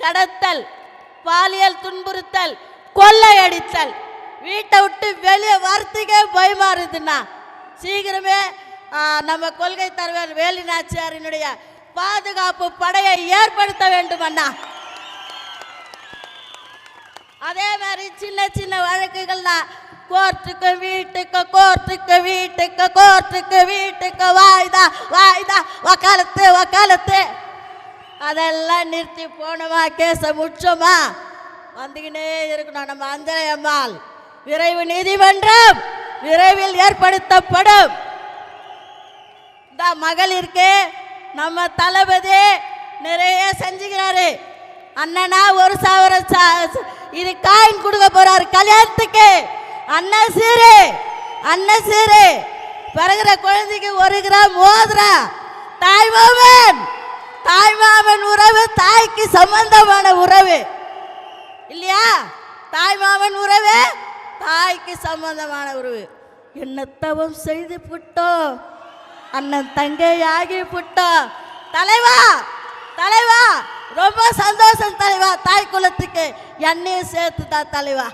கடத்தல், பாலியல் துன்புறுத்தல், கொள்ளையடித்தல், வீட்டை விட்டு வெளியே வரத்துக்கே பயமா இருக்குதுண்ணா. சீக்கிரமே நம்ம கொள்கை தலைவர் வேலு நாச்சியாரினுடைய பாதுகாப்பு படையை ஏற்படுத்த வேண்டும் அண்ணா. அதே மாதிரி சின்ன சின்ன வழக்குகள்லாம் கோர்ட்டுக்கு வீட்டுக்கு, கோர்ட்டுக்கு வீட்டுக்கு, கோர்ட்டுக்கு வீட்டுக்கு, வாய்தா வாய்தா, வக்காலத்து வக்காலத்து, அதெல்லாம் நிறுத்தி போனோமா, கேச முச்சோமா, வந்துக்கினே இருக்கணும். நம்ம அஞ்சலை அம்மாள் விரைவு நீதிமன்றம் விரைவில் ஏற்படுத்தப்படும். இந்த மகளிருக்கு நம்ம தளபதி நிறைய செஞ்சுக்கிறாரு. அண்ணனா 1,000 இது காயின் கொடுக்க போறாரு கல்யாணத்துக்கு. அண்ணன் சீரு, அண்ணன் சீரு, பிறகுற குழந்தைக்கு 1 கிராம் மோதிரா. தாய்மாமன், தாய்மாமன் உறவு தாய்க்கு சம்பந்தமான உறவு இல்லையா? தாய்மாமன் உறவு தாய்க்கு சம்பந்தமான உறவு. என்ன தவம் செய்து புட்டோம், அண்ணன் தங்கையாகி புட்டோம். தலைவா, தலைவா, ரொம்ப சந்தோஷம் தலைவா. தாய் குலத்துக்கு என்னையும் சேர்த்துதான் தலைவா.